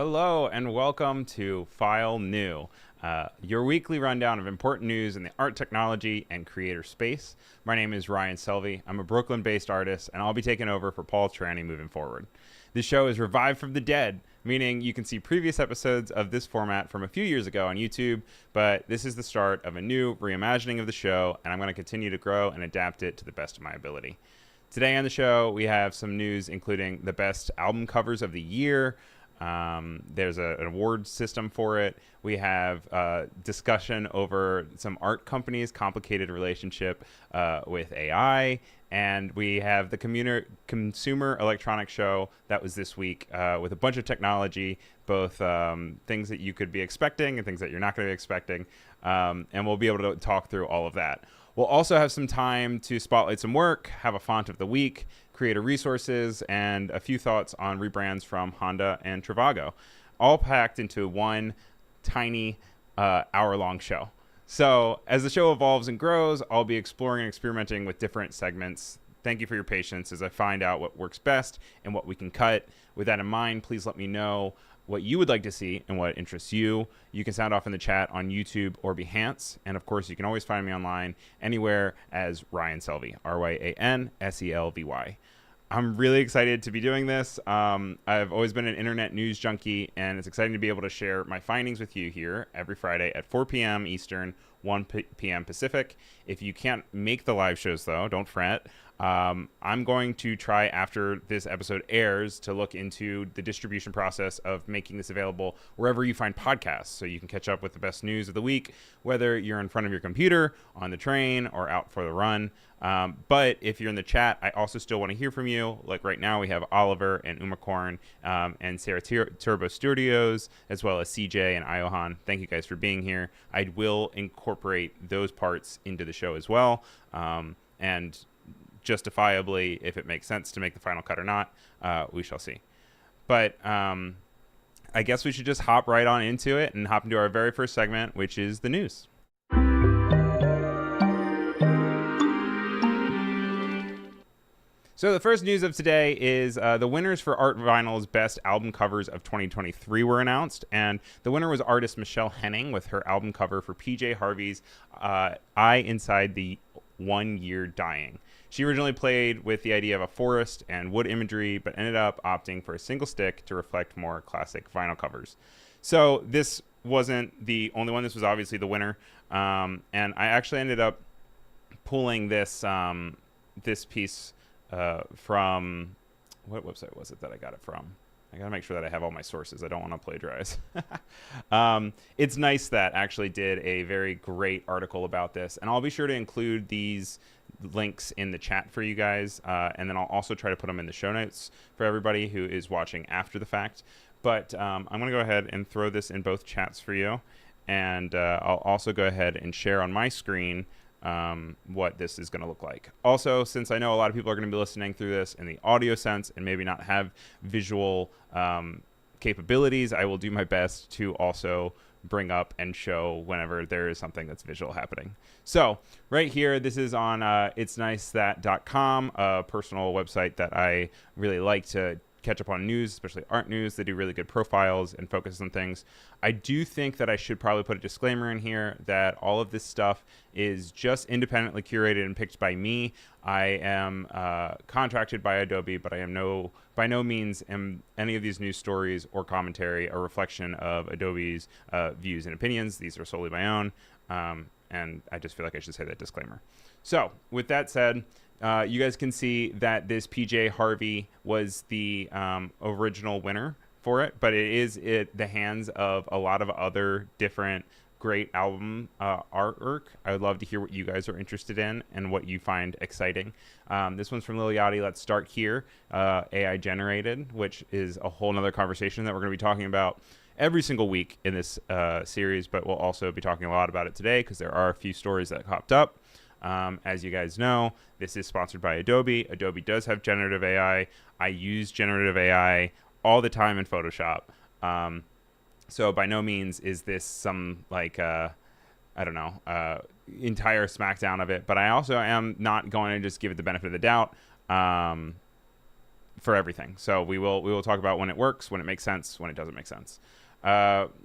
Hello and welcome to File New, your weekly rundown of important news in the art, technology, and creator space. My name is Ryan Selvy. I'm a Brooklyn-based artist, and I'll be taking over for Paul Tranny moving forward. This show is revived from the dead, meaning you can see previous episodes of this format from a few years ago on YouTube, but this is the start of a new reimagining of the show, and I'm going to continue to grow and adapt it to the best of my ability. Today on the show, we have some news including the best album covers of the year. There's an award system for it. We have discussion over some art companies' complicated relationship with AI. And we have the Consumer Electronics Show that was this week with a bunch of technology, both things that you could be expecting and things that you're not going to be expecting. And we'll be able to talk through all of that. We'll also have some time to spotlight some work, have a font of the week, creator resources, and a few thoughts on rebrands from Honda and Trivago, all packed into one tiny hour-long show. So as the show evolves and grows, I'll be exploring and experimenting with different segments. Thank you for your patience as I find out what works best and what we can cut. With that in mind, please let me know what you would like to see and what interests you. You can sound off in the chat on YouTube or Behance. And of course, you can always find me online anywhere as Ryan Selvy, RyanSelvy. I'm really excited to be doing this. I've always been an internet news junkie, and it's exciting to be able to share my findings with you here every Friday at 4 p.m. Eastern, 1 p.m. Pacific. If you can't make the live shows, though, don't fret. I'm going to try after this episode airs to look into the distribution process of making this available wherever you find podcasts, so you can catch up with the best news of the week, whether you're in front of your computer, on the train, or out for the run. But if you're in the chat, I also still want to hear from you. Like right now, we have Oliver and Umacorn and Sarah Turbo Studios, as well as CJ and Iohan. Thank you guys for being here. I will incorporate those parts into the show as well. And justifiably, if it makes sense to make the final cut or not, we shall see. But I guess we should just hop right on into it and hop into our very first segment, which is the news. So the first news of today is the winners for Art Vinyl's Best Album Covers of 2023 were announced, and the winner was artist Michelle Henning with her album cover for PJ Harvey's Eye Inside the 1 Year Dying. She originally played with the idea of a forest and wood imagery, but ended up opting for a single stick to reflect more classic vinyl covers. So this wasn't the only one. This was obviously the winner, and I actually ended up pulling this this piece from, what website was it that I got it from? I gotta make sure that I have all my sources. I don't want to plagiarize. It's nice that actually did a very great article about this, and I'll be sure to include these links in the chat for you guys, and then I'll also try to put them in the show notes for everybody who is watching after the fact. But I'm gonna go ahead and throw this in both chats for you, and I'll also go ahead and share on my screen what this is going to look like. Also, since I know a lot of people are going to be listening through this in the audio sense and maybe not have visual capabilities, I will do my best to also bring up and show whenever there is something that's visual happening. So right here, this is on itsnicethat.com, a personal website that I really like to catch up on news, especially art news. They do really good profiles and focus on things. I do think that I should probably put a disclaimer in here that all of this stuff is just independently curated and picked by me. I am contracted by Adobe, but I am by no means am any of these news stories or commentary a reflection of Adobe's views and opinions. These are solely my own, and I just feel like I should say that disclaimer. So with that said, you guys can see that this PJ Harvey was the original winner for it, but it is the hands of a lot of other different great album artwork. I would love to hear what you guys are interested in and what you find exciting. This one's from Lil Yachty. Let's start here. AI generated, which is a whole nother conversation that we're going to be talking about every single week in this series, but we'll also be talking a lot about it today because there are a few stories that popped up. As you guys know, this is sponsored by Adobe. Adobe does have generative AI. I use generative AI all the time in Photoshop. So by no means is this some like, I don't know, entire smackdown of it. But I also am not going to just give it the benefit of the doubt. for everything. So we will talk about when it works, when it makes sense, when it doesn't make sense.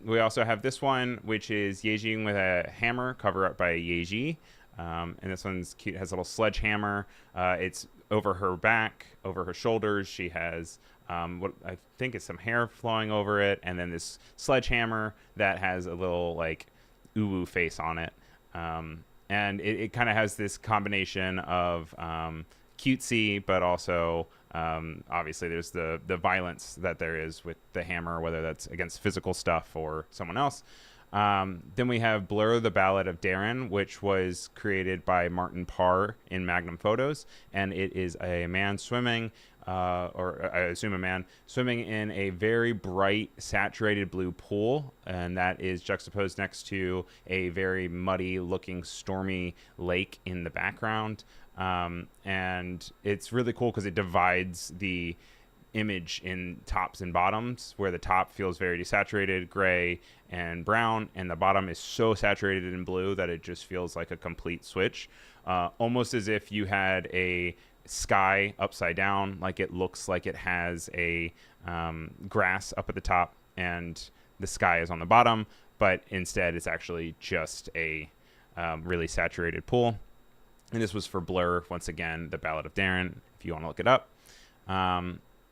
We also have this one, which is Yeji with a hammer, cover up by Yeji. And this one's cute. It has a little sledgehammer. It's over her back, over her shoulders. She has what I think is some hair flowing over it, and then this sledgehammer that has a little like uwu face on it. And it kind of has this combination of cutesy, but also obviously there's the violence that there is with the hammer, whether that's against physical stuff or someone else. Then we have Blur, the Ballad of Darren, which was created by Martin Parr in Magnum Photos, and it is a man swimming, or I assume a man swimming in a very bright, saturated blue pool, and that is juxtaposed next to a very muddy-looking, stormy lake in the background. And it's really cool because it divides the image in tops and bottoms, where the top feels very desaturated, gray and brown, and the bottom is so saturated in blue that it just feels like a complete switch, almost as if you had a sky upside down. Like it looks like it has a grass up at the top and the sky is on the bottom, but instead it's actually just a really saturated pool. And this was for Blur, once again, the Ballad of Darren, if you want to look it up.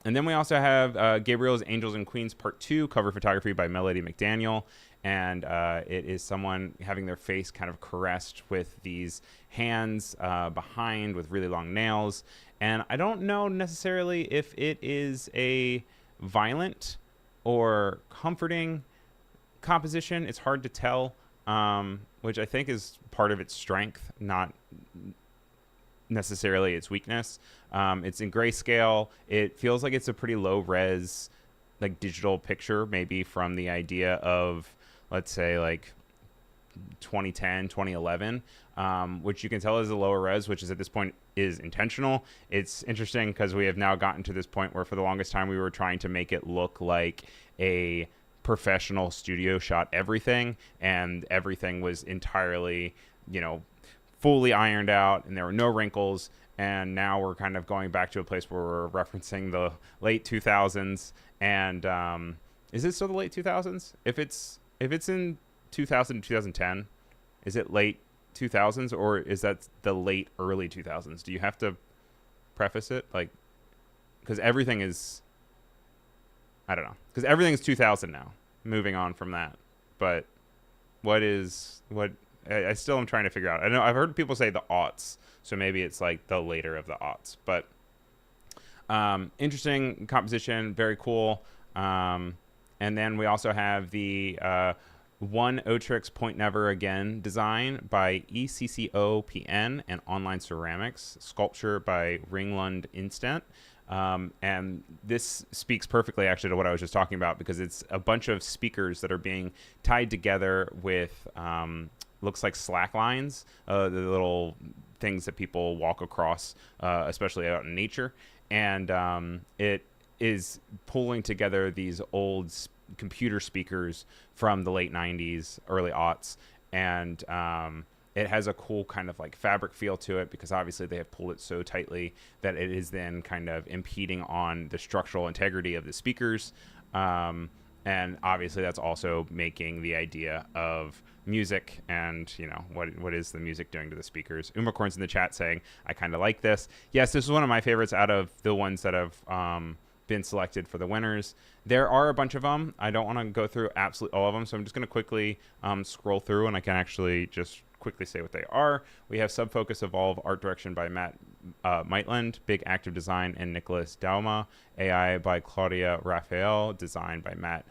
And then we also have Gabriel's Angels and Queens Part 2, cover photography by Melody McDaniel. And it is someone having their face kind of caressed with these hands behind with really long nails. And I don't know necessarily if it is a violent or comforting composition. It's hard to tell, which I think is part of its strength, not necessarily its weakness. It's in grayscale. It feels like it's a pretty low res, like digital picture, maybe from the idea of, let's say, like 2010, 2011, which you can tell is a lower res, which is at this point is intentional. It's interesting because we have now gotten to this point where for the longest time we were trying to make it look like a professional studio shot everything, and everything was entirely, fully ironed out and there were no wrinkles. And now we're kind of going back to a place where we're referencing the late 2000s. And is it still the late 2000s? If it's in 2000 to 2010, is it late 2000s, or is that the late early 2000s? Do you have to preface it, like, because everything is, I don't know, because everything is 2000 now, moving on from that. But what I still am trying to figure out. I know I've heard people say the aughts, so maybe it's like the later of the aughts. But interesting composition, very cool. And then we also have the One Otrix Point Never Again design by ECCOPN and Online Ceramics, sculpture by Ringlund Instant. And this speaks perfectly actually to what I was just talking about, because it's a bunch of speakers that are being tied together with looks like slack lines, the little things that people walk across, especially out in nature. And it is pulling together these old computer speakers from the late 90s, early aughts. And it has a cool kind of like fabric feel to it, because obviously they have pulled it so tightly that it is then kind of impeding on the structural integrity of the speakers. And obviously that's also making the idea of music and, what is the music doing to the speakers. Umacorn's in the chat saying, I kind of like this. Yes, this is one of my favorites out of the ones that have been selected for the winners. There are a bunch of them. I don't want to go through absolutely all of them, so I'm just going to quickly scroll through, and I can actually just quickly say what they are. We have Subfocus Evolve art direction by Matt Maitland, Big Active Design and Nicholas Dauma, AI by Claudia Raphael, design by Matt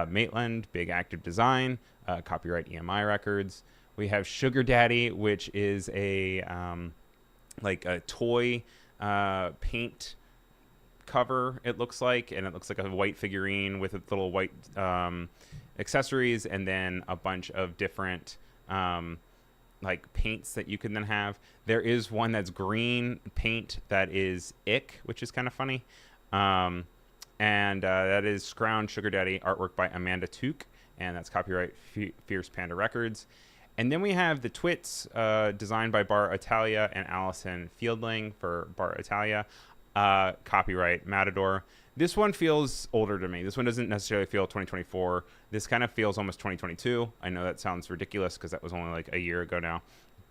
Maitland, Big Active Design, copyright EMI Records. We have Sugar Daddy, which is a like a toy paint cover, it looks like, and it looks like a white figurine with little white accessories, and then a bunch of different like paints that you can then have. There is one that's green paint that is ick, which is kind of funny. And that is Scrounge Sugar Daddy, artwork by Amanda Took, and that's copyright Fierce Panda Records. And then we have the Twits, designed by Bar Italia and Allison Fieldling for Bar Italia. copyright Matador. This one feels older to me. This one doesn't necessarily feel 2024. This kind of feels almost 2022. I know that sounds ridiculous because that was only like a year ago now,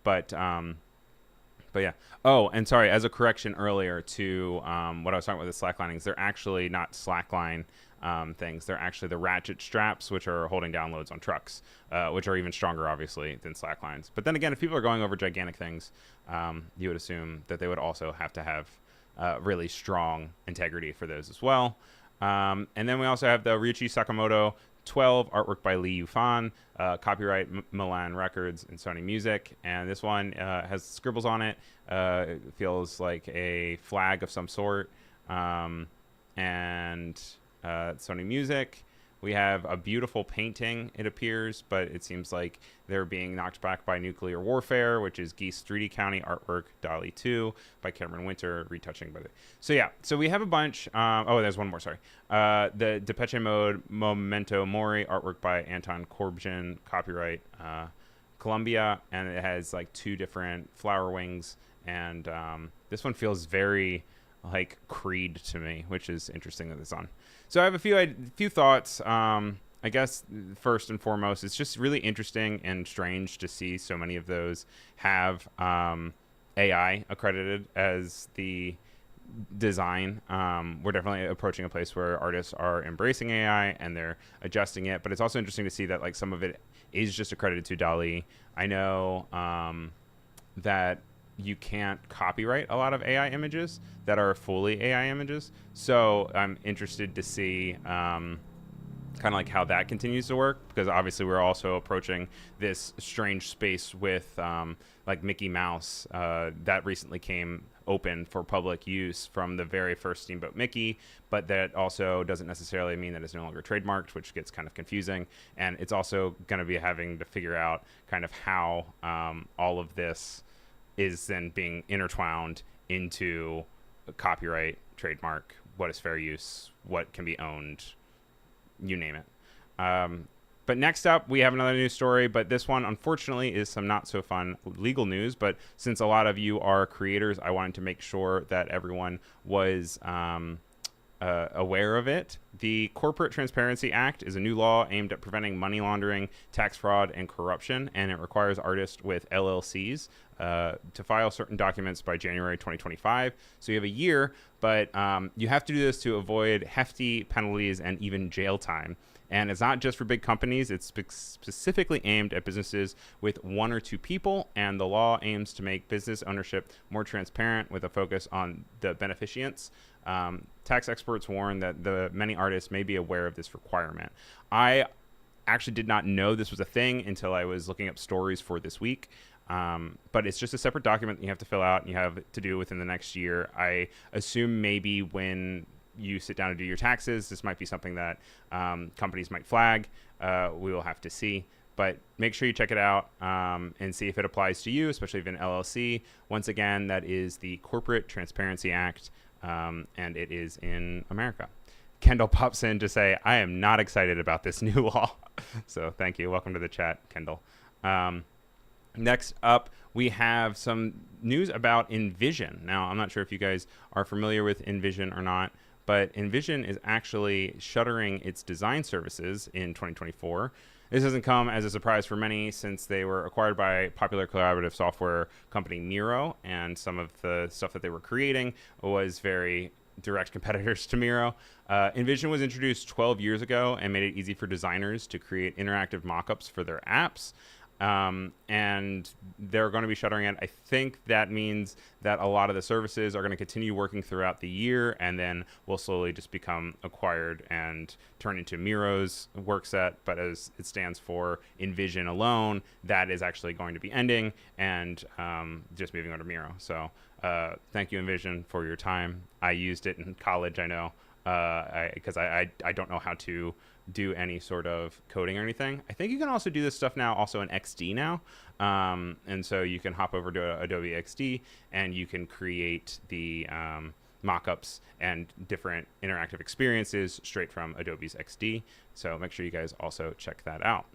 but yeah. Oh, and sorry, as a correction earlier to what I was talking about with the slacklinings, they're actually not slackline things. They're actually the ratchet straps, which are holding down loads on trucks, which are even stronger, obviously, than slacklines. But then again, if people are going over gigantic things, you would assume that they would also have to have really strong integrity for those as well. And then we also have the Ryuichi Sakamoto 12, artwork by Lee Yufan, copyright Milan Records and Sony Music. And this one has scribbles on it. It feels like a flag of some sort. And Sony Music. We have a beautiful painting, it appears, but it seems like they're being knocked back by nuclear warfare, which is Geese 3D County artwork, Dolly 2 by Cameron Winter, retouching by the... So yeah, so we have a bunch. Oh, there's one more, sorry. The Depeche Mode Memento Mori artwork by Anton Corbijn, copyright Columbia, and it has like 2 different flower wings, and this one feels very like Creed to me, which is interesting that it's on. So I have a few thoughts. I guess first and foremost, it's just really interesting and strange to see so many of those have AI accredited as the design. We're definitely approaching a place where artists are embracing AI and they're adjusting it, but it's also interesting to see that like some of it is just accredited to DALL-E. I know that you can't copyright a lot of AI images that are fully AI images. So I'm interested to see kind of like how that continues to work, because obviously we're also approaching this strange space with like Mickey Mouse that recently came open for public use from the very first Steamboat Mickey, but that also doesn't necessarily mean that it's no longer trademarked, which gets kind of confusing. And it's also going to be having to figure out kind of how all of this is then being intertwined into a copyright, trademark, what is fair use, what can be owned, you name it. But next up, we have another news story, but this one, unfortunately, is some not so fun legal news. But since a lot of you are creators, I wanted to make sure that everyone was aware of it. The Corporate Transparency Act is a new law aimed at preventing money laundering, tax fraud, and corruption, and it requires artists with LLCs to file certain documents by January 2025. So you have a year, but you have to do this to avoid hefty penalties and even jail time. And it's not just for big companies. It's specifically aimed at businesses with 1 or 2 people. And the law aims to make business ownership more transparent with a focus on the beneficiaries. Tax experts warn that the many artists may be aware of this requirement. I actually did not know this was a thing until I was looking up stories for this week. But it's just a separate document that you have to fill out and you have to do within the next year. I assume maybe when you sit down to do your taxes, this might be something that companies might flag. We will have to see. But make sure you check it out and see if it applies to you, especially if you're an LLC. Once again, that is the Corporate Transparency Act, and it is in America. Kendall pops in to say, I am not excited about this new law. So thank you. Welcome to the chat, Kendall. Next up, we have some news about Invision. Now, I'm not sure if you guys are familiar with Invision or not, but Invision is actually shuttering its design services in 2024. This doesn't come as a surprise for many, since they were acquired by popular collaborative software company Miro, and some of the stuff that they were creating was very direct competitors to Miro. Invision was introduced 12 years ago and made it easy for designers to create interactive mock-ups for their apps. And they're going to be shuttering it. I think that means that a lot of the services are going to continue working throughout the year, and then will slowly just become acquired and turn into Miro's work set. But as it stands for Invision alone, that is actually going to be ending and just moving on to Miro. So thank you, Invision, for your time. I used it in college, I know, because I don't know how to do any sort of coding or anything. I think you can also do this stuff now also in XD now. And so you can hop over to Adobe XD and you can create the mockups and different interactive experiences straight from Adobe's XD. So make sure you guys also check that out.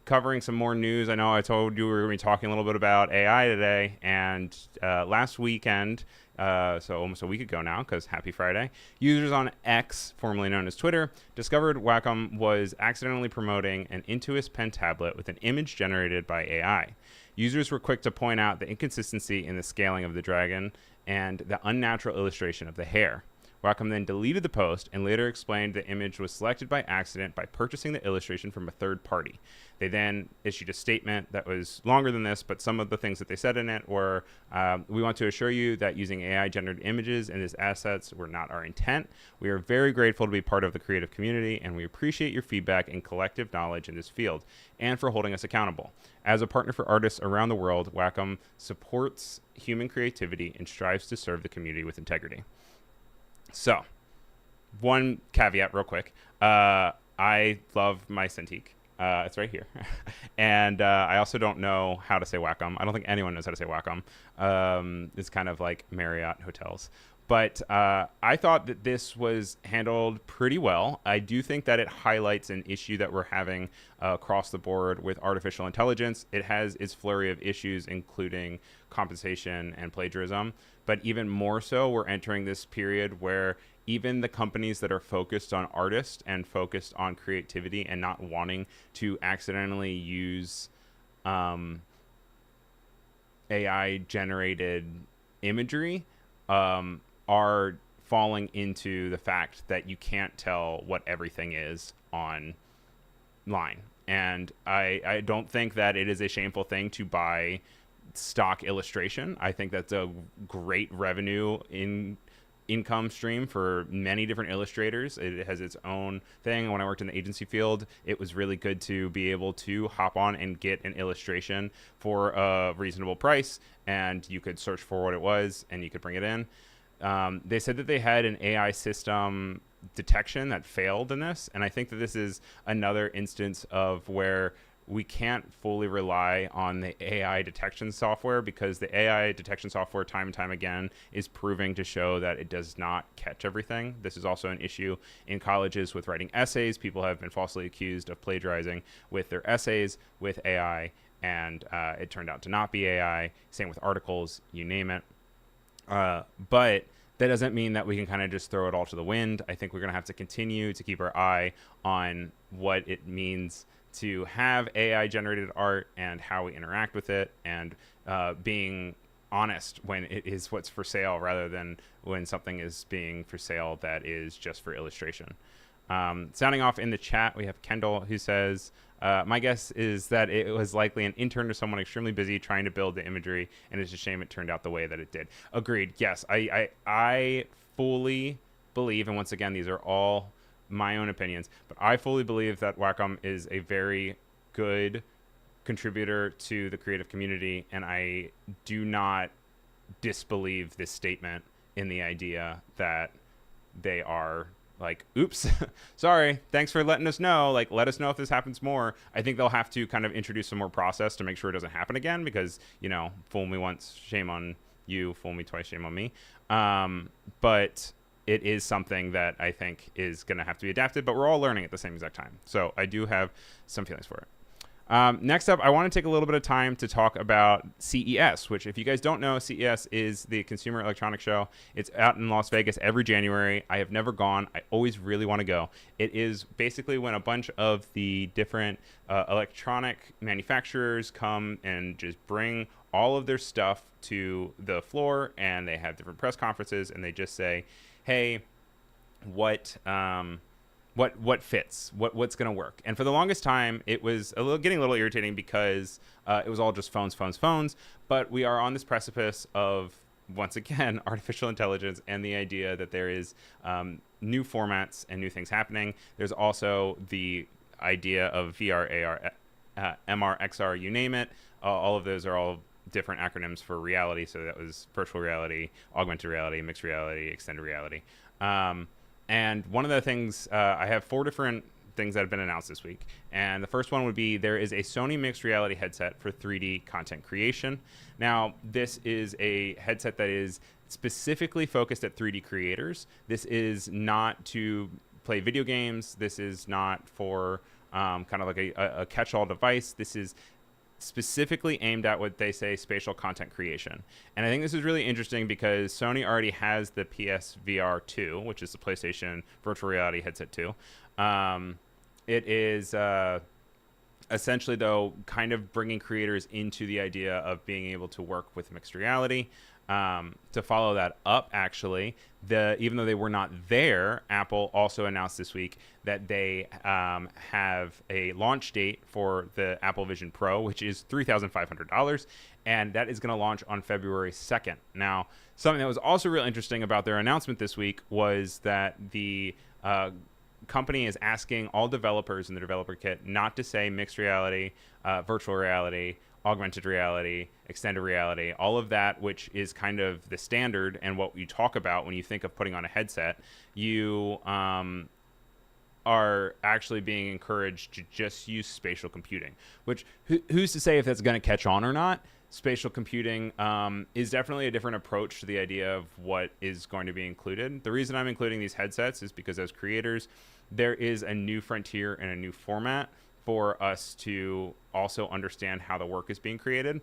covering some more news. I know I told you we were going to be talking a little bit about AI today, and last weekend, so almost a week ago now, because happy Friday, users on X, formerly known as Twitter, discovered Wacom was accidentally promoting an Intuos pen tablet with an image generated by AI. Users were quick to point out the inconsistency in the scaling of the dragon and the unnatural illustration of the hair. Wacom then deleted the post and later explained the image was selected by accident by purchasing the illustration from a third party. They then issued a statement that was longer than this, but some of the things that they said in it were, we want to assure you that using AI-generated images in these assets were not our intent. We are very grateful to be part of the creative community, and we appreciate your feedback and collective knowledge in this field, and for holding us accountable. As a partner for artists around the world, Wacom supports human creativity and strives to serve the community with integrity. So, one caveat real quick. I love my Cintiq. It's right here. And I also don't know how to say Wacom. I don't think anyone knows how to say Wacom. It's kind of like Marriott hotels. But I thought that this was handled pretty well. I do think that it highlights an issue that we're having across the board with artificial intelligence. It has its flurry of issues, including compensation and plagiarism. But even more so, we're entering this period where even the companies that are focused on artists and focused on creativity and not wanting to accidentally use AI-generated imagery are falling into the fact that you can't tell what everything is online. And I don't think that it is a shameful thing to buy stock illustration. I think that's a great revenue income stream for many different illustrators. It has its own thing. When I worked in the agency field, it was really good to be able to hop on and get an illustration for a reasonable price, and you could search for what it was and you could bring it in. They said that they had an AI system detection that failed in this, and I think that this is another instance of where we can't fully rely on the AI detection software, because the AI detection software time and time again is proving to show that it does not catch everything. This is also an issue in colleges with writing essays. People have been falsely accused of plagiarizing with their essays with AI, and it turned out to not be AI. Same with articles, you name it. But that doesn't mean that we can kind of just throw it all to the wind. I think we're going to have to continue to keep our eye on what it means to have AI generated art and how we interact with it, and being honest when it is what's for sale rather than when something is being for sale that is just for illustration. Sounding off in the chat, we have Kendall who says, my guess is that it was likely an intern or someone extremely busy trying to build the imagery, and it's a shame it turned out the way that it did. Agreed. Yes, I fully believe, and once again, these are all my own opinions, but I fully believe that Wacom is a very good contributor to the creative community, and I do not disbelieve this statement in the idea that they are like, oops, sorry, thanks for letting us know, like, let us know if this happens more. I think they'll have to kind of introduce some more process to make sure it doesn't happen again, because, you know, fool me once, shame on you, fool me twice, shame on me. But it is something that I think is going to have to be adapted, but we're all learning at the same exact time. So I do have some feelings for it. Next up, I want to take a little bit of time to talk about CES, which, if you guys don't know, CES is the Consumer Electronics Show. It's out in Las Vegas every January. I have never gone. I always really want to go. It is basically when a bunch of the different electronic manufacturers come and just bring all of their stuff to the floor, and they have different press conferences, and they just say, hey, what fits, what's going to work. And for the longest time, it was getting a little irritating, because it was all just phones. But we are on this precipice of, once again, artificial intelligence and the idea that there is new formats and new things happening. There's also the idea of VR, AR, MR, XR, you name it. All of those are all different acronyms for reality. So that was virtual reality, augmented reality, mixed reality, extended reality. And one of the things, I have 4 different things that have been announced this week. And the first one would be, there is a Sony mixed reality headset for 3D content creation. Now, this is a headset that is specifically focused at 3D creators. This is not to play video games. This is not for kind of like a catch-all device. This is specifically aimed at what they say spatial content creation. And I think this is really interesting because Sony already has the PSVR 2, which is the PlayStation virtual reality headset 2. It is essentially, though, kind of bringing creators into the idea of being able to work with mixed reality. To follow that up, actually, even though they were not there, Apple also announced this week that they have a launch date for the Apple Vision Pro, which is $3,500, and that is going to launch on February 2nd. Now, something that was also real interesting about their announcement this week was that the company is asking all developers in the developer kit not to say mixed reality, virtual reality, augmented reality, extended reality, all of that, which is kind of the standard and what you talk about when you think of putting on a headset. You are actually being encouraged to just use spatial computing, which who's to say if that's going to catch on or not? Spatial computing is definitely a different approach to the idea of what is going to be included. The reason I'm including these headsets is because as creators, there is a new frontier and a new format for us to also understand how the work is being created.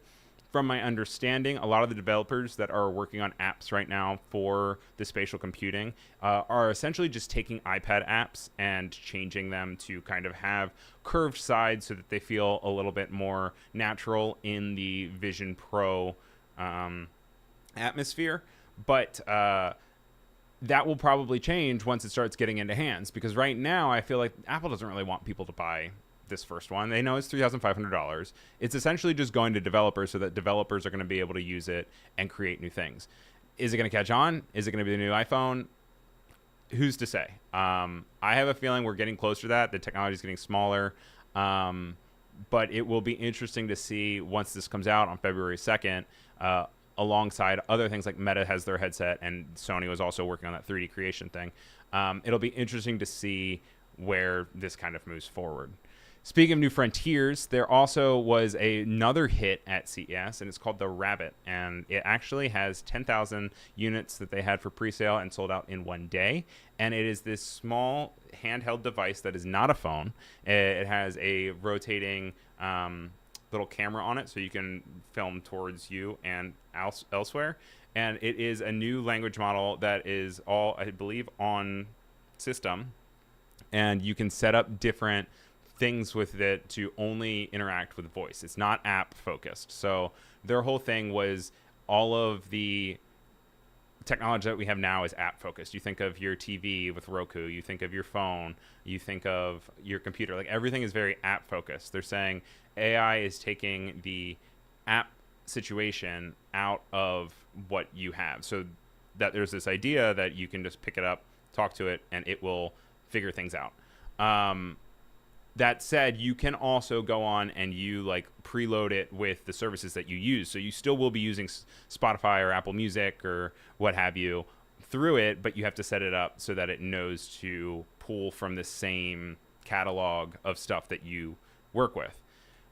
From my understanding, a lot of the developers that are working on apps right now for the spatial computing are essentially just taking iPad apps and changing them to kind of have curved sides so that they feel a little bit more natural in the Vision Pro atmosphere. But that will probably change once it starts getting into hands, because right now I feel like Apple doesn't really want people to buy this first one. They know it's $3,500. It's essentially just going to developers so that developers are going to be able to use it and create new things. Is it going to catch on? Is it going to be the new iPhone? Who's to say? I have a feeling we're getting closer to that. The technology is getting smaller. But it will be interesting to see once this comes out on February 2nd, alongside other things like Meta has their headset, and Sony was also working on that 3D creation thing. It'll be interesting to see where this kind of moves forward. Speaking of new frontiers, there also was another hit at CES, and it's called the Rabbit, and it actually has 10,000 units that they had for pre-sale and sold out in one day. And it is this small handheld device that is not a phone. It has a rotating little camera on it, so you can film towards you and elsewhere. And it is a new language model that is all, I believe, on system, and you can set up different things with it to only interact with voice. It's not app focused. So their whole thing was all of the technology that we have now is app focused. You think of your TV with Roku, you think of your phone, you think of your computer. Like everything is very app focused. They're saying AI is taking the app situation out of what you have. So that there's this idea that you can just pick it up, talk to it, and it will figure things out. That said, you can also go on and you like preload it with the services that you use. So you still will be using Spotify or Apple Music or what have you through it, but you have to set it up so that it knows to pull from the same catalog of stuff that you work with.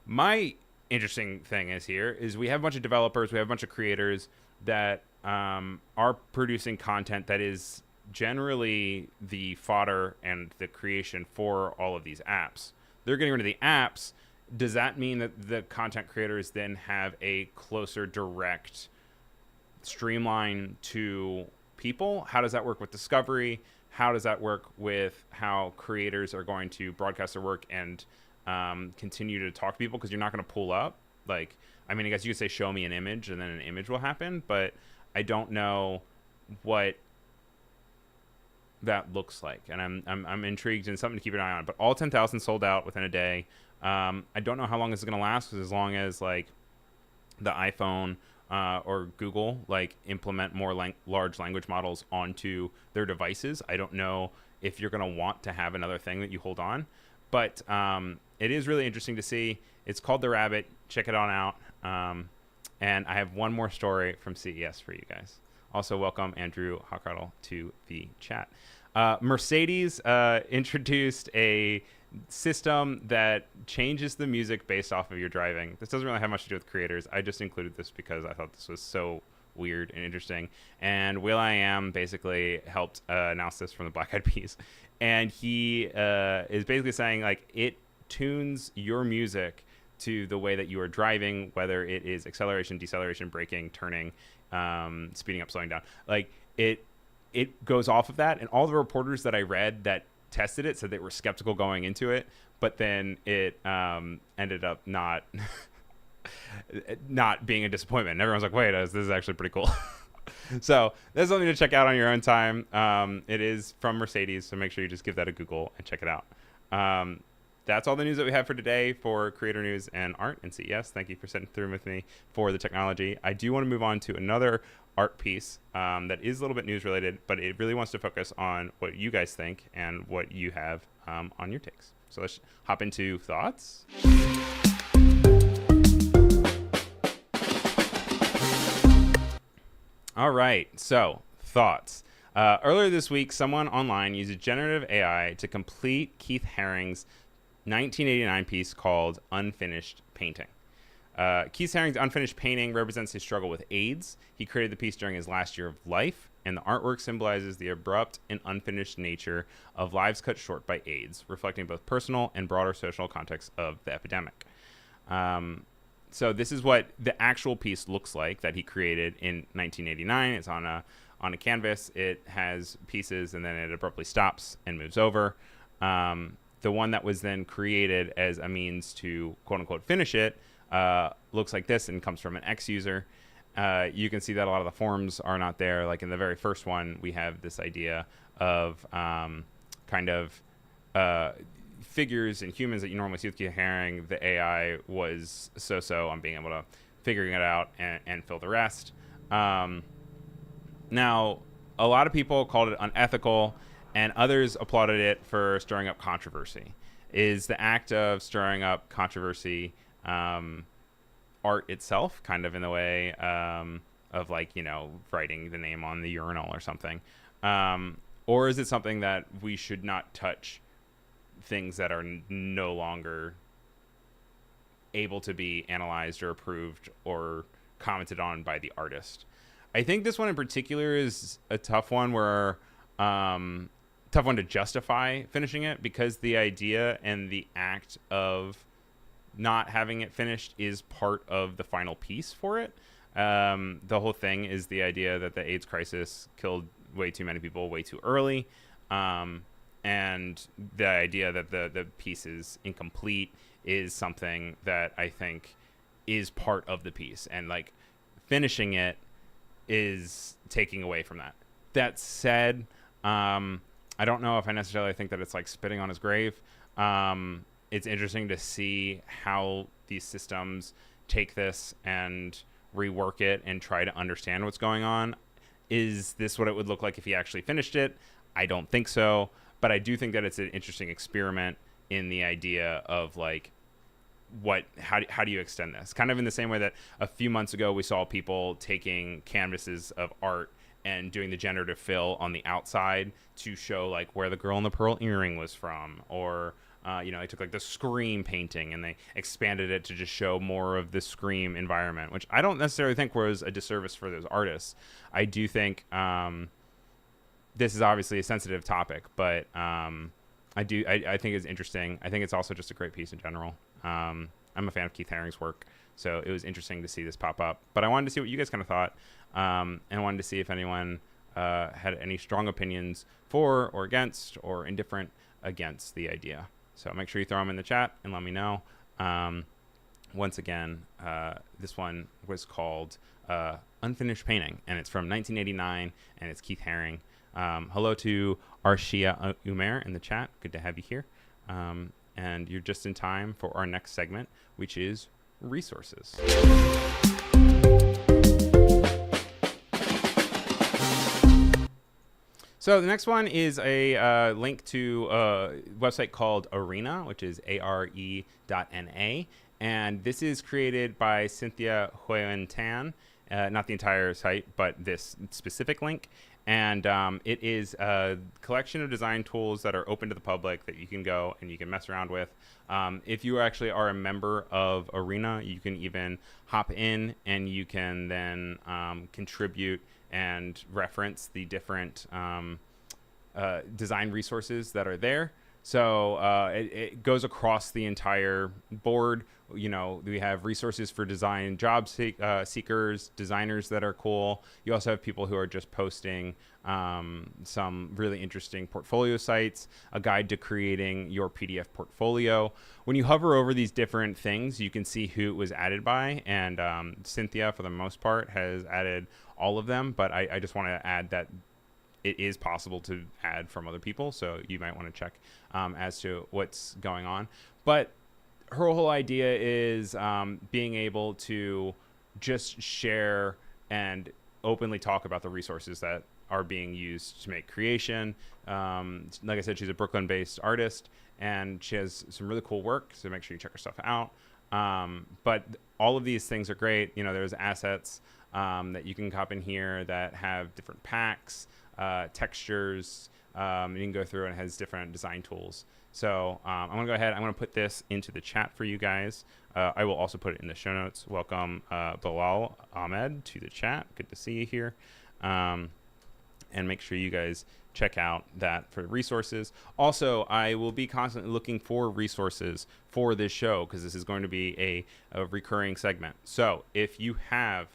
My interesting thing is we have a bunch of developers, we have a bunch of creators that are producing content that is generally the fodder and the creation for all of these apps. They're getting rid of the apps. Does that mean that the content creators then have a closer direct streamline to people? How does that work with discovery? How does that work with how creators are going to broadcast their work and continue to talk to people? Because you're not going to pull up. Like, I mean, I guess you could say show me an image and then an image will happen, but I don't know what that looks like, and I'm intrigued and something to keep an eye on. But all 10,000 sold out within a day. I don't know how long this is going to last, because as long as like the iPhone or Google like implement more large language models onto their devices, I don't know if you're going to want to have another thing that you hold on. But it is really interesting to see. It's called the Rabbit. Check it on out. And I have one more story from CES for you guys. Also, welcome Andrew Hockadle to the chat. Mercedes introduced a system that changes the music based off of your driving. This doesn't really have much to do with creators. I just included this because I thought this was so weird and interesting. And will.i.am basically helped announce this from the Black Eyed Peas. And he is basically saying like it tunes your music to the way that you are driving, whether it is acceleration, deceleration, braking, turning, speeding up, slowing down. Like it goes off of that. And all the reporters that I read that tested it said they were skeptical going into it, but then it ended up not being a disappointment. And everyone's like, wait, this is actually pretty cool. So that's something to check out on your own time. It is from Mercedes, so make sure you just give that a Google and check it out. That's all the news that we have for today for Creator News and Art and CES. Thank you for sitting through with me for the technology. I do want to move on to another art piece that is a little bit news related, but it really wants to focus on what you guys think and what you have on your takes. So let's hop into thoughts. All right, so thoughts. Earlier this week, someone online used generative AI to complete Keith Haring's 1989 piece called Unfinished Painting. Keith Haring's Unfinished Painting represents his struggle with AIDS. He created the piece during his last year of life, and the artwork symbolizes the abrupt and unfinished nature of lives cut short by AIDS, reflecting both personal and broader social context of the epidemic. So this is what the actual piece looks like that he created in 1989. It's on a canvas. It has pieces, and then it abruptly stops and moves over. The one that was then created as a means to quote-unquote finish it looks like this and comes from an X user. You can see that a lot of the forms are not there. Like in the very first one, we have this idea of figures and humans that you normally see with Keith Haring. The AI was so-so on being able to figuring it out and fill the rest. Now, a lot of people called it unethical, and others applauded it for stirring up controversy. Is the act of stirring up controversy art itself, kind of in the way of like, writing the name on the urinal or something? Or is it something that we should not touch things that are no longer able to be analyzed or approved or commented on by the artist? I think this one in particular is a tough one tough one to justify finishing it, because the idea and the act of not having it finished is part of the final piece for it. The whole thing is the idea that the AIDS crisis killed way too many people way too early. And the idea that the piece is incomplete is something that I think is part of the piece. And like finishing it is taking away from that. That said, I don't know if I necessarily think that it's like spitting on his grave. It's interesting to see how these systems take this and rework it and try to understand what's going on. Is this what it would look like if he actually finished it? I don't think so, but I do think that it's an interesting experiment in the idea of like, how do you extend this? Kind of in the same way that a few months ago we saw people taking canvases of art and doing the generative fill on the outside to show like where the girl in the pearl earring was from, or they took like the Scream painting and they expanded it to just show more of the Scream environment, which I don't necessarily think was a disservice for those artists. I do think this is obviously a sensitive topic, but I think it's interesting. I think it's also just a great piece in general. I'm a fan of Keith Haring's work, so it was interesting to see this pop up. But I wanted to see what you guys kind of thought, and wanted to see if anyone had any strong opinions for or against, or indifferent against the idea. So make sure you throw them in the chat and let me know. Once again, this one was called Unfinished Painting, and it's from 1989, and it's Keith Haring. Hello to Arshia Umer in the chat. Good to have you here. And you're just in time for our next segment, which is resources. So the next one is a link to a website called Arena, which is are.na. And this is created by Cynthia Huyen Tan, not the entire site, but this specific link. And it is a collection of design tools that are open to the public that you can go and you can mess around with. If you actually are a member of Arena, you can even hop in and you can then contribute and reference the different design resources that are there. So it goes across the entire board. You know, we have resources for design seekers, designers that are cool. You also have people who are just posting some really interesting portfolio sites, a guide to creating your PDF portfolio. When you hover over these different things, you can see who it was added by. And Cynthia, for the most part, has added all of them. But I just want to add that it is possible to add from other people, so you might want to check as to what's going on. But her whole idea is being able to just share and openly talk about the resources that are being used to make creation. Like I said, she's a Brooklyn-based artist, and she has some really cool work, so make sure you check her stuff out. But all of these things are great. You know, there's assets that you can cop in here that have different packs, textures. You can go through and it has different design tools. So I'm going to go ahead. I'm going to put this into the chat for you guys. I will also put it in the show notes. Welcome, Bilal Ahmed, to the chat. Good to see you here. And make sure you guys check out that for resources. Also, I will be constantly looking for resources for this show because this is going to be a recurring segment. So if you have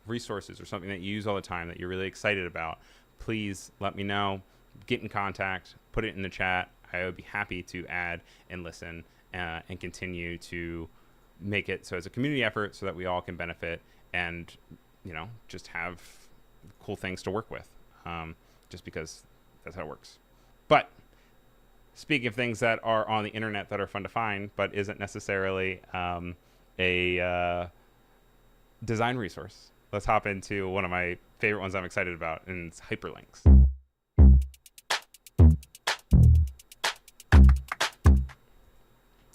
resources or something that you use all the time that you're really excited about, please let me know. Get in contact, put it in the chat. I would be happy to add and listen and continue to make it so it's a community effort so that we all can benefit and, you know, just have cool things to work with, just because that's how it works. But speaking of things that are on the internet that are fun to find but isn't necessarily a design resource, let's hop into one of my favorite ones I'm excited about, and it's hyperlinks.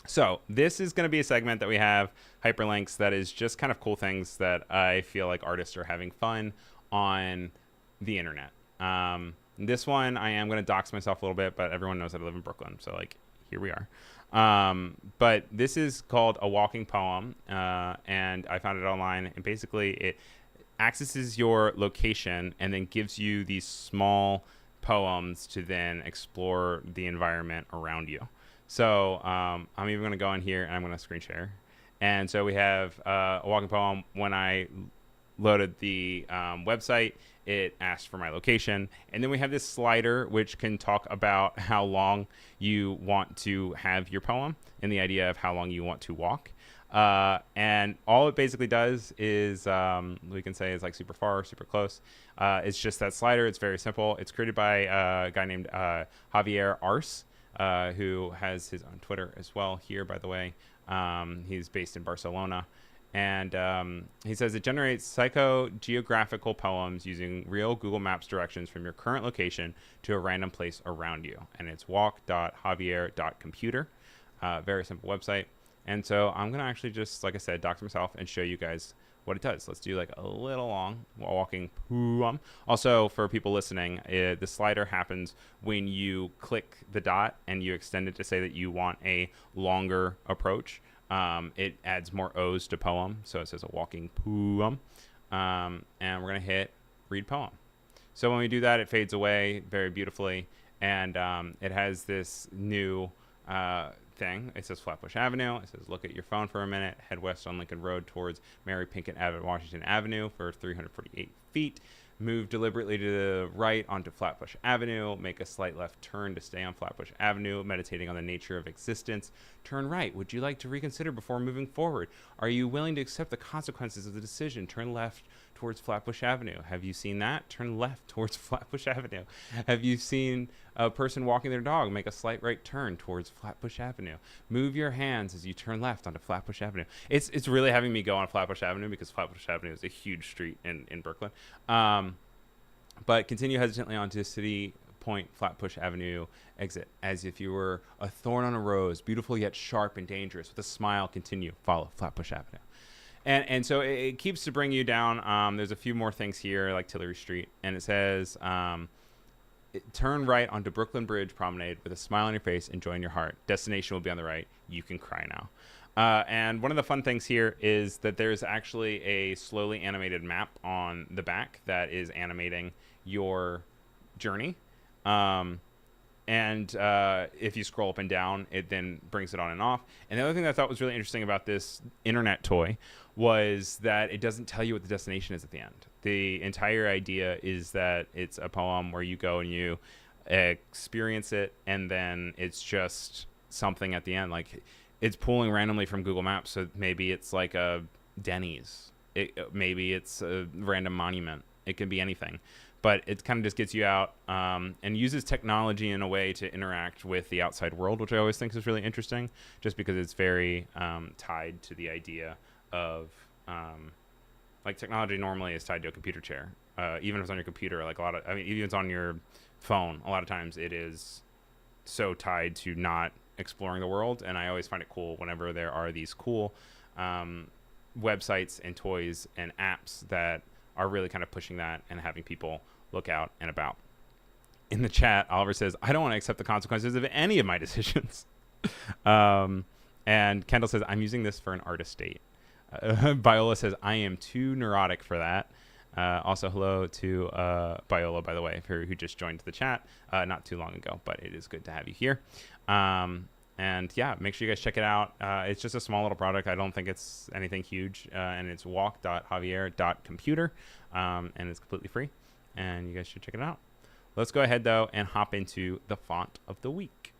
So this is going to be a segment that we have, hyperlinks, that is just kind of cool things that I feel like artists are having fun on the internet. This one, I am going to dox myself a little bit, but everyone knows that I live in Brooklyn, so like here we are. But this is called a walking poem, and I found it online, and basically it accesses your location and then gives you these small poems to then explore the environment around you. So I'm even going to go in here and I'm going to screen share. And so we have a walking poem. When I loaded the website, it asked for my location. And then we have this slider, which can talk about how long you want to have your poem and the idea of how long you want to walk. And all it basically does is, we can say, is like super far, super close. It's just that slider. It's very simple. It's created by a guy named Javier Arce, who has his own Twitter as well here, by the way. He's based in Barcelona. And he says it generates psychogeographical poems using real Google Maps directions from your current location to a random place around you. And it's walk.javier.computer. Very simple website. And so I'm going to actually just, like I said, dox myself and show you guys what it does. Let's do like a little long walking poem. Also, for people listening, the slider happens when you click the dot and you extend it to say that you want a longer approach. It adds more O's to poem, so it says a walking poem. And we're going to hit read poem. So when we do that, it fades away very beautifully, and it has this new thing. It says Flatbush Avenue. It says look at your phone for a minute, head west on Lincoln Road towards Mary Pinkett Avenue, Washington Avenue for 348 feet. Move deliberately to the right onto Flatbush Avenue. Make a slight left turn to stay on Flatbush Avenue, meditating on the nature of existence. Turn right. Would you like to reconsider before moving forward? Are you willing to accept the consequences of the decision? Turn left towards Flatbush Avenue. Have you seen that? Turn left towards Flatbush Avenue. Have you seen a person walking their dog? Make a slight right turn towards Flatbush Avenue. Move your hands as you turn left onto Flatbush Avenue. It's really having me go on Flatbush Avenue because Flatbush Avenue is a huge street in Brooklyn. But continue hesitantly onto City Point Flatbush Avenue exit as if you were a thorn on a rose, beautiful yet sharp and dangerous. With a smile, continue. Follow Flatbush Avenue. And so it keeps to bring you down. There's a few more things here, like Tillery Street. And it says, turn right onto Brooklyn Bridge Promenade with a smile on your face and joy in your heart. Destination will be on the right. You can cry now. And one of the fun things here is that there's actually a slowly animated map on the back that is animating your journey. And if you scroll up and down, it then brings it on and off. And the other thing that I thought was really interesting about this internet toy was that it doesn't tell you what the destination is at the end. The entire idea is that it's a poem where you go and you experience it, and then it's just something at the end. Like, it's pulling randomly from Google Maps, so maybe it's like a Denny's. Maybe it's a random monument. It can be anything. But it kind of just gets you out and uses technology in a way to interact with the outside world, which I always think is really interesting, just because it's very tied to the idea of like technology normally is tied to a computer chair. Even if it's on your computer, like even if it's on your phone, a lot of times it is so tied to not exploring the world. And I always find it cool whenever there are these cool websites and toys and apps that are really kind of pushing that and having people look out and about. In the chat, Oliver says, I don't want to accept the consequences of any of my decisions. And Kendall says, I'm using this for an artist date. Biola says, I am too neurotic for that. Also, hello to Biola, by the way, who just joined the chat not too long ago, but it is good to have you here. And yeah, make sure you guys check it out. It's just a small little product. I don't think it's anything huge. And it's walk.javier.computer. And it's completely free. And you guys should check it out. Let's go ahead, though, and hop into the font of the week.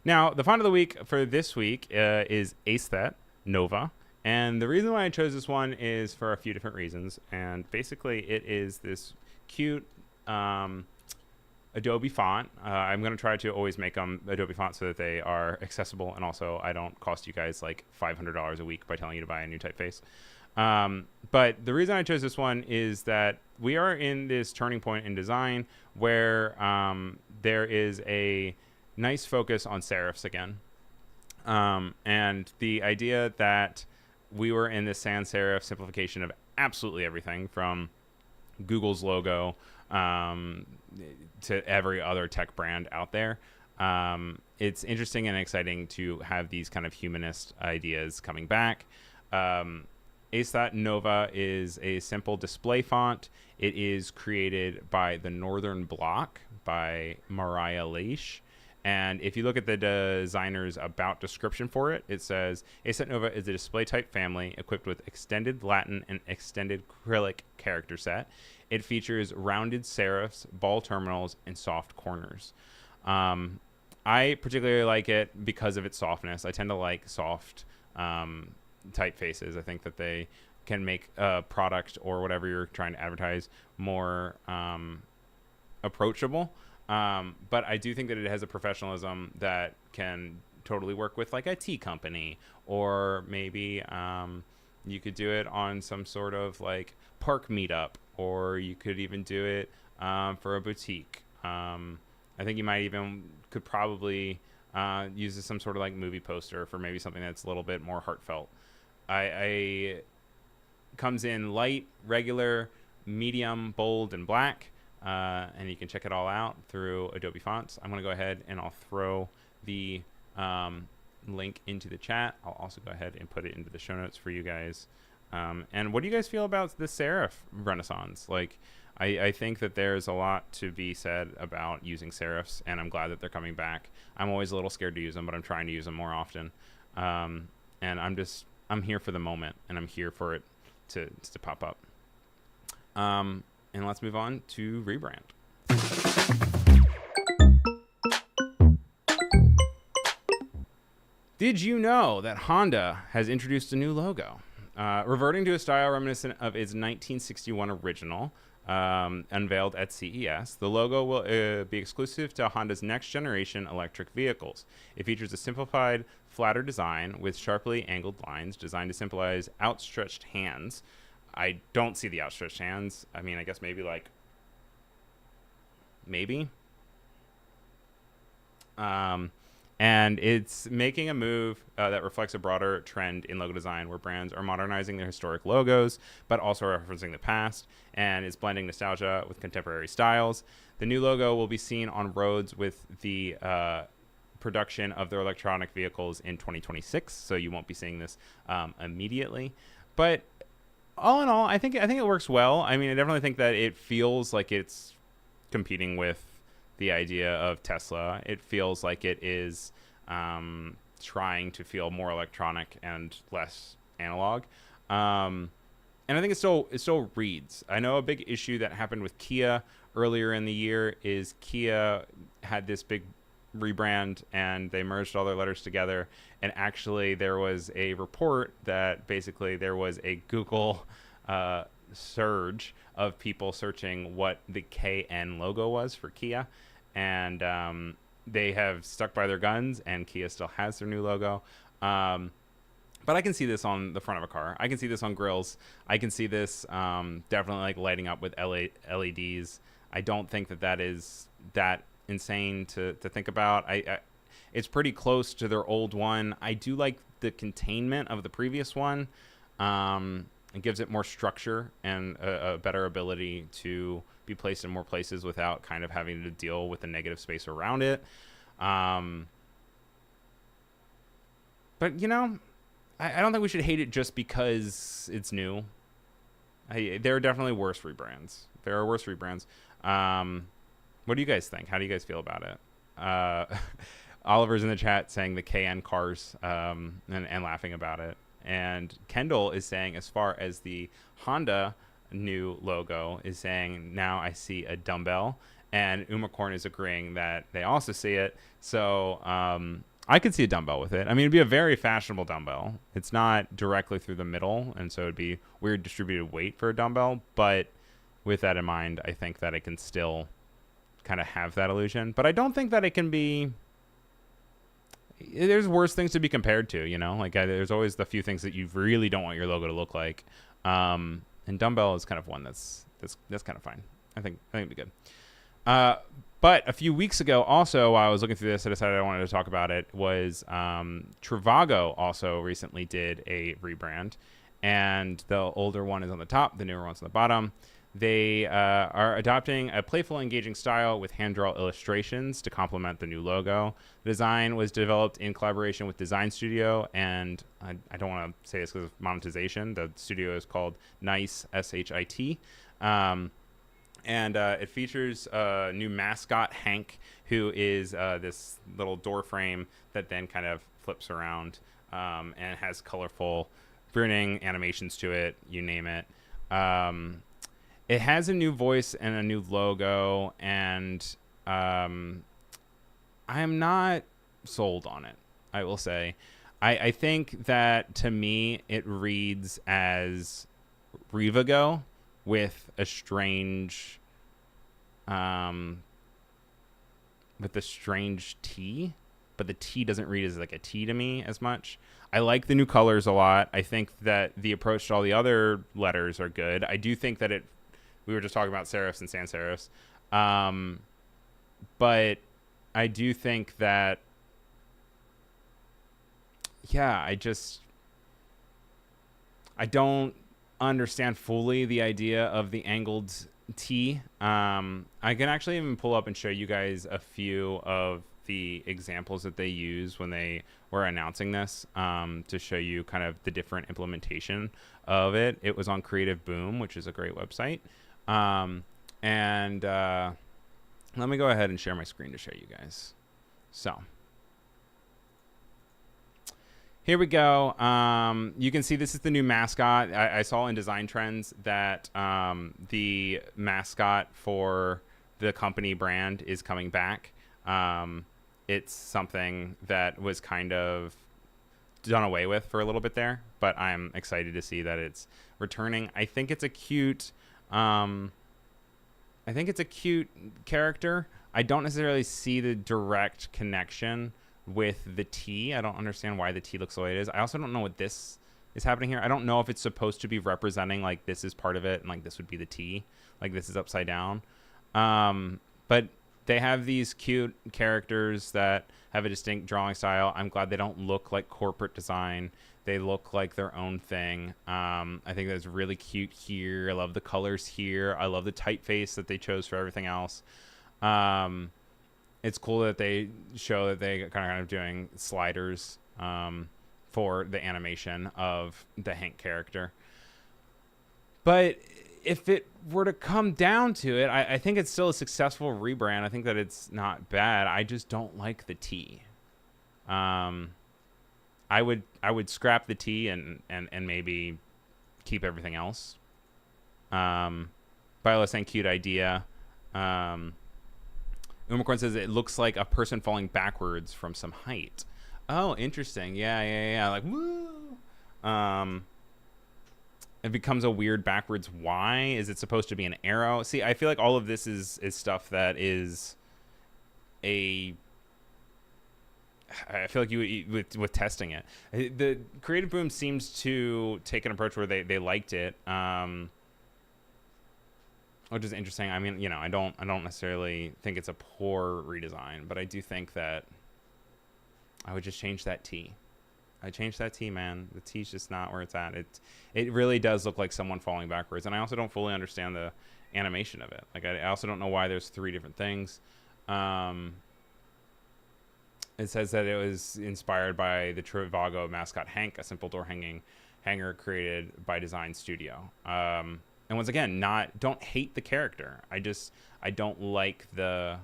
Now, the font of the week for this week is Aestet Nova. And the reason why I chose this one is for a few different reasons. And basically, it is this cute Adobe font. I'm going to try to always make them Adobe fonts so that they are accessible, and also I don't cost you guys like $500 a week by telling you to buy a new typeface. But the reason I chose this one is that we are in this turning point in design where there is a nice focus on serifs again. And the idea that we were in this sans serif simplification of absolutely everything from Google's logo to every other tech brand out there. It's interesting and exciting to have these kind of humanist ideas coming back. Aestet Nova is a simple display font. It is created by the Northern Block by Mariah Leish. And if you look at the designer's about description for it, it says, Aestet Nova is a display type family equipped with extended Latin and extended acrylic character set. It features rounded serifs, ball terminals, and soft corners. I particularly like it because of its softness. I tend to like soft typefaces. I think that they can make a product or whatever you're trying to advertise more approachable. But I do think that it has a professionalism that can totally work with like a tea company, or maybe you could do it on some sort of like park meetup, or you could even do it for a boutique. I think you might even could probably use some sort of like movie poster for maybe something that's a little bit more heartfelt. I comes in light, regular, medium, bold, and black. And you can check it all out through Adobe Fonts. I'm going to go ahead and I'll throw the link into the chat. I'll also go ahead and put it into the show notes for you guys. And what do you guys feel about the serif renaissance? Like, I think that there's a lot to be said about using serifs, and I'm glad that they're coming back. I'm always a little scared to use them, but I'm trying to use them more often. And I'm here for the moment, and I'm here for it to pop up. And let's move on to rebrand. Did you know that Honda has introduced a new logo? Reverting to a style reminiscent of its 1961 original, unveiled at CES, the logo will be exclusive to Honda's next generation electric vehicles. It features a simplified, flatter design with sharply angled lines designed to symbolize outstretched hands. I don't see the outstretched hands. I mean, I guess maybe. And it's making a move that reflects a broader trend in logo design where brands are modernizing their historic logos, but also referencing the past, and it's blending nostalgia with contemporary styles. The new logo will be seen on roads with the production of their electronic vehicles in 2026, so you won't be seeing this immediately. But All in all, I think it works well. I mean, I definitely think that it feels like it's competing with the idea of Tesla. It feels like it is trying to feel more electronic and less analog. And I think it still reads. I know a big issue that happened with Kia earlier in the year is Kia had this big rebrand and they merged all their letters together, and actually there was a report that basically there was a Google surge of people searching what the KN logo was for Kia, and they have stuck by their guns, and Kia still has their new logo. But I can see this on the front of a car. I can see this on grills. I can see this definitely like lighting up with LEDs. I don't think that is that insane to think about. It's pretty close to their old one. I do like the containment of the previous one. It gives it more structure and a better ability to be placed in more places without kind of having to deal with the negative space around it. But, you know, I don't think we should hate it just because it's new. There are definitely worse rebrands. There are worse rebrands. What do you guys think? How do you guys feel about it? Oliver's in the chat saying the KN cars and laughing about it. And Kendall is saying, as far as the Honda new logo, is saying, now I see a dumbbell. And Umacorn is agreeing that they also see it. So I could see a dumbbell with it. I mean, it'd be a very fashionable dumbbell. It's not directly through the middle, and so it'd be weird distributed weight for a dumbbell. But with that in mind, I think that it can still kind of have that illusion. But I don't think that it can be... There's worse things to be compared to, you know? Like, there's always the few things that you really don't want your logo to look like. And dumbbell is kind of one that's kind of fine. I think it'd be good. But a few weeks ago, also, while I was looking through this, I decided I wanted to talk about it, was Trivago also recently did a rebrand. And the older one is on the top, the newer one's on the bottom. They are adopting a playful, engaging style with hand-drawn illustrations to complement the new logo. The design was developed in collaboration with Design Studio, and I don't want to say this because of monetization. The studio is called Nice, S-H-I-T. And it features a new mascot, Hank, who is this little door frame that then kind of flips around and has colorful grinning animations to it, you name it. It has a new voice and a new logo, and I am not sold on it, I will say. I think that, to me, it reads as Revago with a strange T, but the T doesn't read as like a T to me as much. I like the new colors a lot. I think that the approach to all the other letters are good. I do think that we were just talking about serifs and sans serifs, but I do think that, yeah, I don't understand fully the idea of the angled T. I can actually even pull up and show you guys a few of the examples that they use when they were announcing this, to show you kind of the different implementation of it. It was on Creative Boom, which is a great website. Let me go ahead and share my screen to show you guys. So here we go. You can see this is the new mascot. I saw in Design Trends that the mascot for the company brand is coming back. It's something that was kind of done away with for a little bit there, but I'm excited to see that it's returning. I think it's a cute character. I don't necessarily see the direct connection with the T. I don't understand why the T looks the way it is. I also don't know what this is happening here. I don't know if it's supposed to be representing like this is part of it and like this would be the T, like this is upside down. But they have these cute characters that have a distinct drawing style. I'm glad they don't look like corporate design. They look like their own thing. I think that's really cute here. I love the colors here. I love the typeface that they chose for everything else. It's cool that they show that they kind of doing sliders for the animation of the Hank character. But if it were to come down to it, I think it's still a successful rebrand. I think that it's not bad. I just don't like the T. I would scrap the T and maybe keep everything else. Viola saying cute idea. Umacorn says it looks like a person falling backwards from some height. Oh, interesting. Yeah. Like, woo. It becomes a weird backwards Y. Is it supposed to be an arrow? See, I feel like all of this is stuff that is I feel like you with testing it. The Creative Boom seems to take an approach where they liked it, which is interesting. I mean, I don't necessarily think it's a poor redesign, but I do think that I would just change that T. I changed that T, man. The T's just not where it's at. It really does look like someone falling backwards, and I also don't fully understand the animation of it. Like, I also don't know why there's 3 different things. It says that it was inspired by the Trivago mascot Hank, a simple door hanger created by Design Studio. And once again, don't hate the character. I don't like the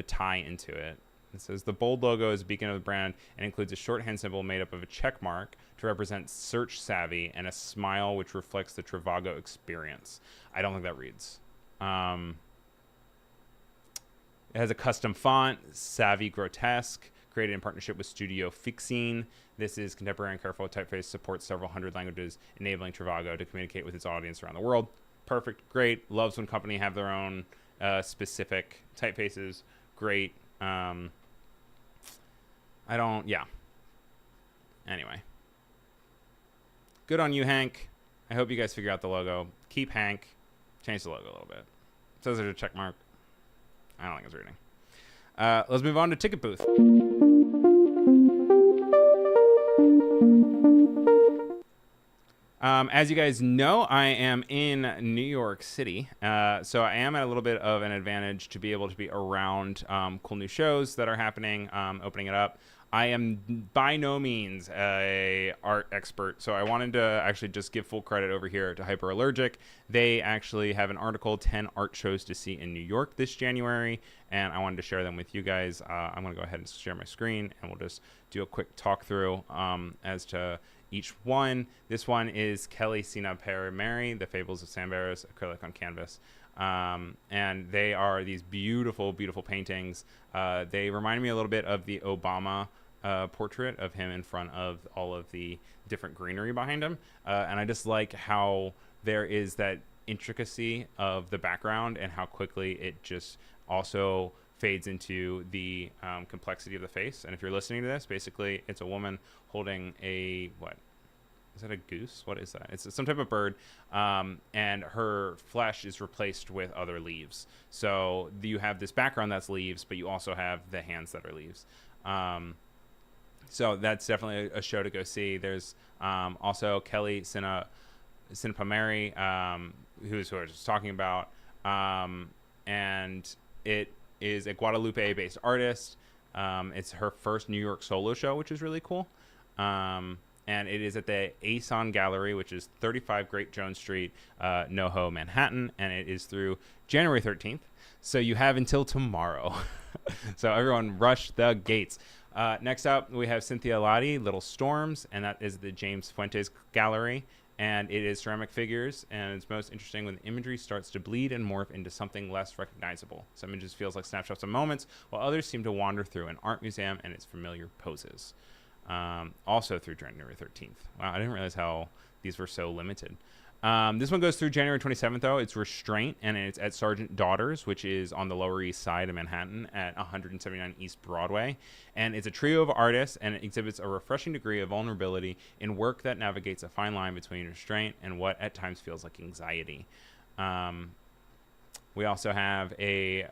tie into it. It says the bold logo is a beacon of the brand and includes a shorthand symbol made up of a check mark to represent search savvy and a smile which reflects the Trivago experience. I don't think that reads. It has a custom font, Savvy Grotesque, created in partnership with Studio Fixine. This is contemporary and careful typeface, supports several hundred languages, enabling Trivago to communicate with its audience around the world. Perfect, great. Loves when company have their own specific typefaces. Great. Anyway. Good on you, Hank. I hope you guys figure out the logo. Keep Hank. Change the logo a little bit. It says there's a check mark. I don't think it's reading. Let's move on to Ticketbooth. As you guys know, I am in New York City, so I am at a little bit of an advantage to be able to be around cool new shows that are happening, opening it up. I am by no means a art expert, so I wanted to actually just give full credit over here to Hyperallergic. They actually have an article, 10 art shows to see in New York this January, and I wanted to share them with you guys. I'm going to go ahead and share my screen, and we'll just do a quick talk through as to each one. This one is Kelly Sina Pere Mary, The Fables of Sam Barris, acrylic on canvas. And they are these beautiful, beautiful paintings. They remind me a little bit of the Obama portrait of him in front of all of the different greenery behind him. And I just like how there is that intricacy of the background and how quickly it just also fades into the complexity of the face. And if you're listening to this, basically it's a woman holding a, what is that, a goose? What is that? It's some type of bird, and her flesh is replaced with other leaves. So you have this background that's leaves, but you also have the hands that are leaves. So that's definitely a show to go see. There's also Kelly Sinapameri, who I was just talking about, and it is a Guadalupe-based artist. It's her first New York solo show, which is really cool. And it is at the ASON Gallery, which is 35 Great Jones Street, NoHo, Manhattan, and it is through January 13th. So you have until tomorrow. So everyone rush the gates. Next up, we have Cynthia Lottie, Little Storms, and that is the James Fuentes Gallery. And it is ceramic figures, and it's most interesting when the imagery starts to bleed and morph into something less recognizable. Some images feels like snapshots of moments, while others seem to wander through an art museum and its familiar poses. Also through January 13th. Wow, I didn't realize how these were so limited. This one goes through January 27th, though. It's Restraint, and it's at Sargent Daughters, which is on the Lower East Side of Manhattan at 179 East Broadway. And it's a trio of artists, and it exhibits a refreshing degree of vulnerability in work that navigates a fine line between restraint and what at times feels like anxiety. We also have a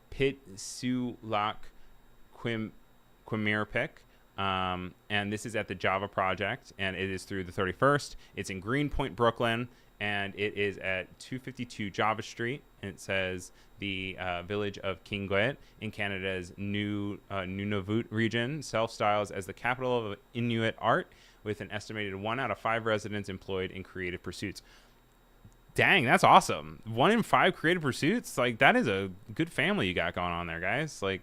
Pit Sulak Quimirpik. And this is at the Java Project, and it is through the 31st. It's in Greenpoint, Brooklyn, and it is at 252 Java Street. And it says the village of Kinguet in Canada's Nunavut region self-styles as the capital of Inuit art, with an estimated 1 out of 5 residents employed in creative pursuits. Dang, that's awesome. 1 in 5 creative pursuits. Like, that is a good family you got going on there, guys. Like,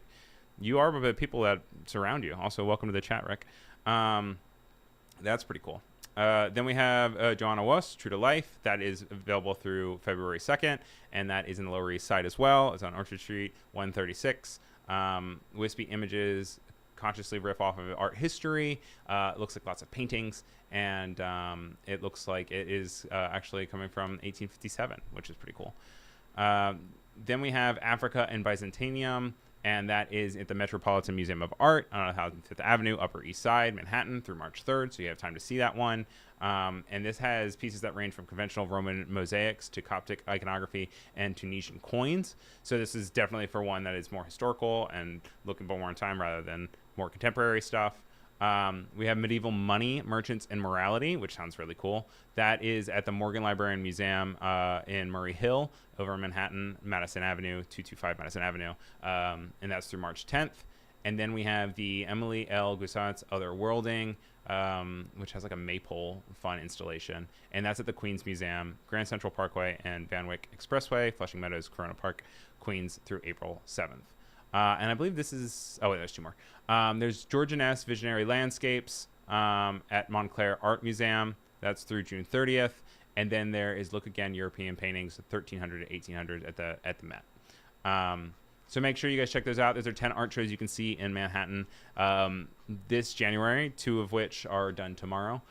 you are the people that surround you. Also, welcome to the chat, Rick. That's pretty cool. Then we have Joanna Wuss, True to Life. That is available through February 2nd, and that is in the Lower East Side as well. It's on Orchard Street, 136. Wispy Images consciously riff off of art history. It looks like lots of paintings, and it looks like it is actually coming from 1857, which is pretty cool. Then we have Africa and Byzantium, and that is at the Metropolitan Museum of Art on 105th Avenue, Upper East Side, Manhattan, through March 3rd, so you have time to see that one. And this has pieces that range from conventional Roman mosaics to Coptic iconography and Tunisian coins. So this is definitely for one that is more historical and looking more in time rather than more contemporary stuff. We have Medieval Money, Merchants, and Morality, which sounds really cool. That is at the Morgan Library and Museum in Murray Hill over in Manhattan, Madison Avenue, 225 Madison Avenue. And that's through March 10th. And then we have the Emily L. Goussat's Otherworlding, which has like a maypole fun installation. And that's at the Queens Museum, Grand Central Parkway, and Van Wyck Expressway, Flushing Meadows, Corona Park, Queens, through April 7th. And I believe this is... Oh, wait, there's 2 more. There's Georgian S. Visionary Landscapes at Montclair Art Museum. That's through June 30th. And then there is Look Again European Paintings, 1300 to 1800 at the Met. So make sure you guys check those out. Those are 10 art shows you can see in Manhattan this January, 2 of which are done tomorrow,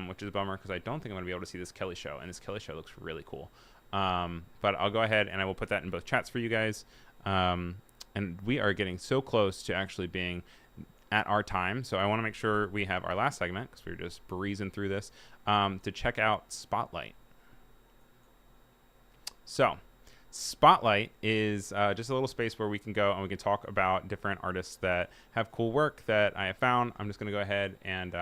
which is a bummer because I don't think I'm going to be able to see this Kelly show. And this Kelly show looks really cool. But I'll go ahead and I will put that in both chats for you guys. And we are getting so close to actually being at our time. So I want to make sure we have our last segment, because we were just breezing through this, to check out Spotlight. So Spotlight is just a little space where we can go and we can talk about different artists that have cool work that I have found. I'm just going to go ahead and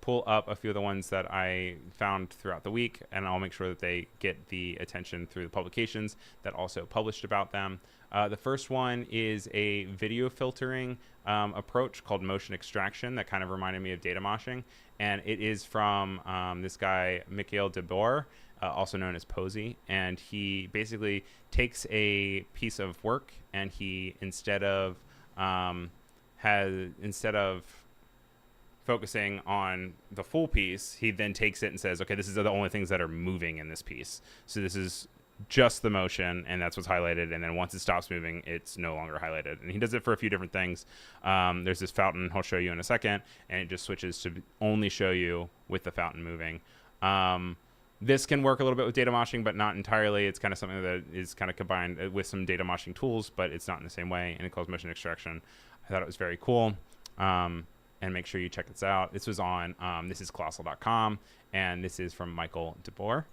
pull up a few of the ones that I found throughout the week, and I'll make sure that they get the attention through the publications that also published about them. The first one is a video filtering approach called motion extraction that kind of reminded me of data moshing, and it is from this guy, Mikhail Debor, also known as Posey, and he basically takes a piece of work and he instead of focusing on the full piece, he then takes it and says, okay, this is the only things that are moving in this piece. So this is just the motion, and that's what's highlighted. And then once it stops moving, it's no longer highlighted. And he does it for a few different things. There's this fountain he'll show you in a second, and it just switches to only show you with the fountain moving. This can work a little bit with data moshing, but not entirely. It's kind of something that is kind of combined with some data moshing tools, but it's not in the same way, and it calls motion extraction. I thought it was very cool. And make sure you check this out. This was on thisiscolossal.com, and this is from Michael DeBoer.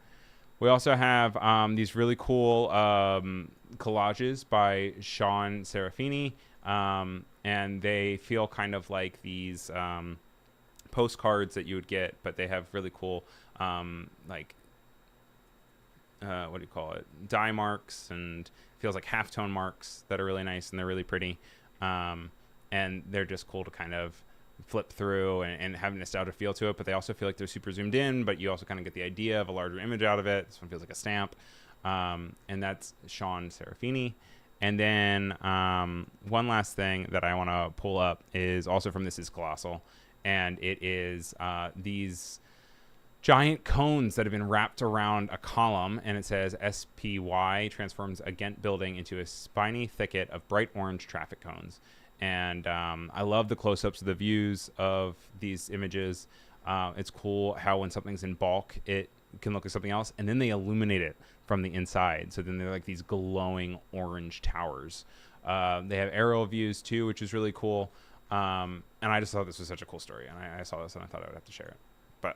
We also have these really cool collages by Sean Serafini, and they feel kind of like these postcards that you would get, but they have really cool what do you call it? Die marks, and feels like halftone marks that are really nice, and they're really pretty. And they're just cool to kind of flip through and have a nostalgia feel to it, but they also feel like they're super zoomed in, but you also kind of get the idea of a larger image out of it. This one feels like a stamp. And that's Sean Serafini. And then one last thing that I want to pull up is also from This Is Colossal, and it is these giant cones that have been wrapped around a column, and it says SPY transforms a Ghent building into a spiny thicket of bright orange traffic cones. And I love the close-ups of the views of these images. It's cool how when something's in bulk, it can look like something else, and then they illuminate it from the inside. So then they're like these glowing orange towers. They have aerial views too, which is really cool. And I just thought this was such a cool story, and I saw this and I thought I would have to share it. But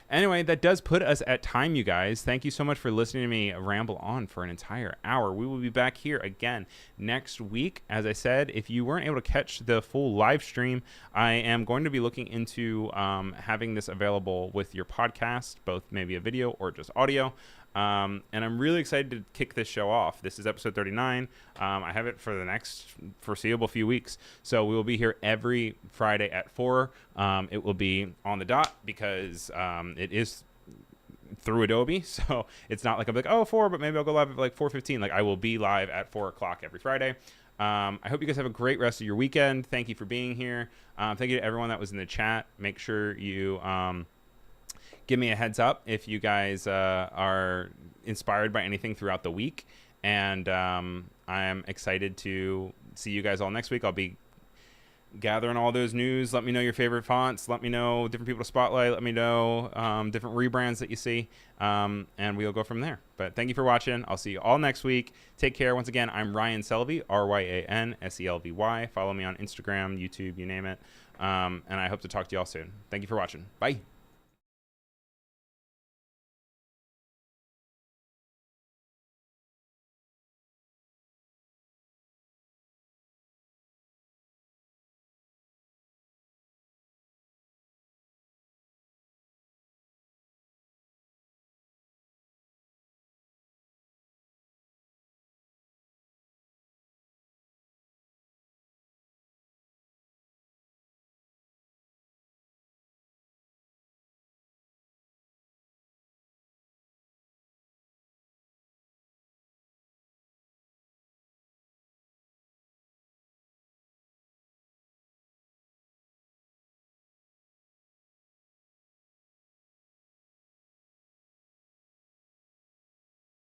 anyway, that does put us at time, you guys. Thank you so much for listening to me ramble on for an entire hour. We will be back here again next week. As I said, if you weren't able to catch the full live stream, I am going to be looking into having this available with your podcast, both maybe a video or just audio. And I'm really excited to kick this show off. This is episode 39. I have it for the next foreseeable few weeks. So we will be here every Friday at 4. It will be on the dot because it is through Adobe. So it's not like I'm like, oh, 4, but maybe I'll go live at like 4:15. Like I will be live at 4 o'clock every Friday. I hope you guys have a great rest of your weekend. Thank you for being here. Thank you to everyone that was in the chat. Make sure you give me a heads up if you guys are inspired by anything throughout the week. And I'm excited to see you guys all next week. I'll be gathering all those news. Let me know your favorite fonts. Let me know different people to spotlight. Let me know different rebrands that you see. And we'll go from there. But thank you for watching. I'll see you all next week. Take care. Once again, I'm Ryan Selvy, RyanSelvy. Follow me on Instagram, YouTube, you name it. And I hope to talk to you all soon. Thank you for watching. Bye.